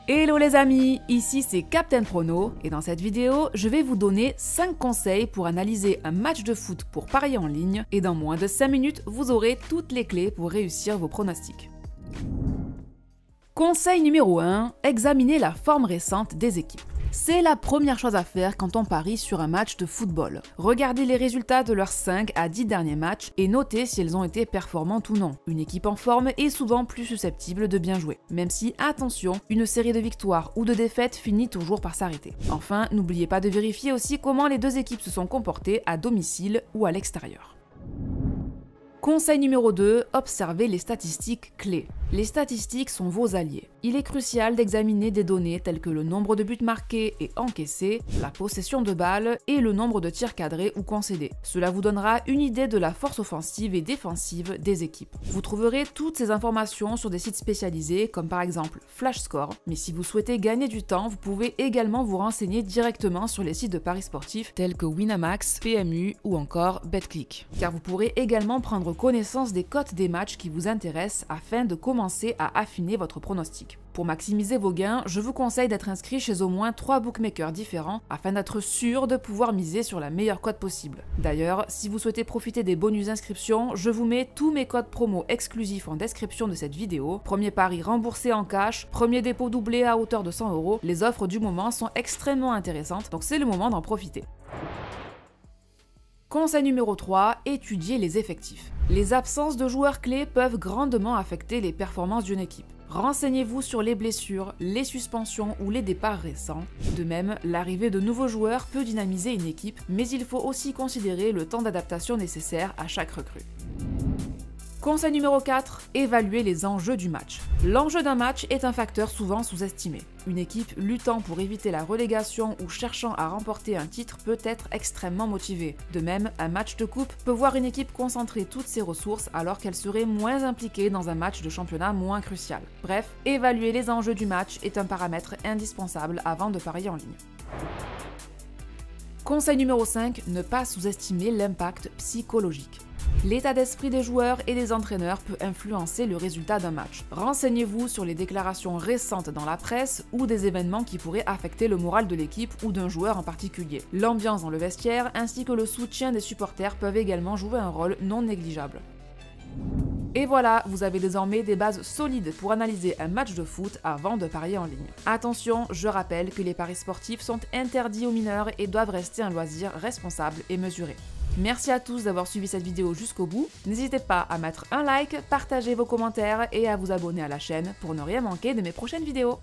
Hello les amis, ici c'est Captain Prono et dans cette vidéo, je vais vous donner 5 conseils pour analyser un match de foot pour parier en ligne et dans moins de 5 minutes, vous aurez toutes les clés pour réussir vos pronostics. Conseil numéro 1, examinez la forme récente des équipes. C'est la première chose à faire quand on parie sur un match de football. Regardez les résultats de leurs 5 à 10 derniers matchs et notez si elles ont été performantes ou non. Une équipe en forme est souvent plus susceptible de bien jouer, même si, attention, une série de victoires ou de défaites finit toujours par s'arrêter. Enfin, n'oubliez pas de vérifier aussi comment les deux équipes se sont comportées à domicile ou à l'extérieur. Conseil numéro 2, observez les statistiques clés. Les statistiques sont vos alliés. Il est crucial d'examiner des données telles que le nombre de buts marqués et encaissés, la possession de balles et le nombre de tirs cadrés ou concédés. Cela vous donnera une idée de la force offensive et défensive des équipes. Vous trouverez toutes ces informations sur des sites spécialisés comme par exemple FlashScore, mais si vous souhaitez gagner du temps, vous pouvez également vous renseigner directement sur les sites de paris sportifs tels que Winamax, PMU ou encore BetClick. Car vous pourrez également prendre connaissance des cotes des matchs qui vous intéressent afin de commencer à affiner votre pronostic. Pour maximiser vos gains, je vous conseille d'être inscrit chez au moins 3 bookmakers différents afin d'être sûr de pouvoir miser sur la meilleure cote possible. D'ailleurs, si vous souhaitez profiter des bonus inscriptions, je vous mets tous mes codes promo exclusifs en description de cette vidéo. Premier pari remboursé en cash, premier dépôt doublé à hauteur de 100 €. Les offres du moment sont extrêmement intéressantes, donc c'est le moment d'en profiter. Conseil numéro 3, étudiez les effectifs. Les absences de joueurs clés peuvent grandement affecter les performances d'une équipe. Renseignez-vous sur les blessures, les suspensions ou les départs récents. De même, l'arrivée de nouveaux joueurs peut dynamiser une équipe, mais il faut aussi considérer le temps d'adaptation nécessaire à chaque recrue. Conseil numéro 4, évaluer les enjeux du match. L'enjeu d'un match est un facteur souvent sous-estimé. Une équipe luttant pour éviter la relégation ou cherchant à remporter un titre peut être extrêmement motivée. De même, un match de coupe peut voir une équipe concentrer toutes ses ressources alors qu'elle serait moins impliquée dans un match de championnat moins crucial. Bref, évaluer les enjeux du match est un paramètre indispensable avant de parier en ligne. Conseil numéro 5, ne pas sous-estimer l'impact psychologique. L'état d'esprit des joueurs et des entraîneurs peut influencer le résultat d'un match. Renseignez-vous sur les déclarations récentes dans la presse ou des événements qui pourraient affecter le moral de l'équipe ou d'un joueur en particulier. L'ambiance dans le vestiaire ainsi que le soutien des supporters peuvent également jouer un rôle non négligeable. Et voilà, vous avez désormais des bases solides pour analyser un match de foot avant de parier en ligne. Attention, je rappelle que les paris sportifs sont interdits aux mineurs et doivent rester un loisir responsable et mesuré. Merci à tous d'avoir suivi cette vidéo jusqu'au bout. N'hésitez pas à mettre un like, partager vos commentaires et à vous abonner à la chaîne pour ne rien manquer de mes prochaines vidéos.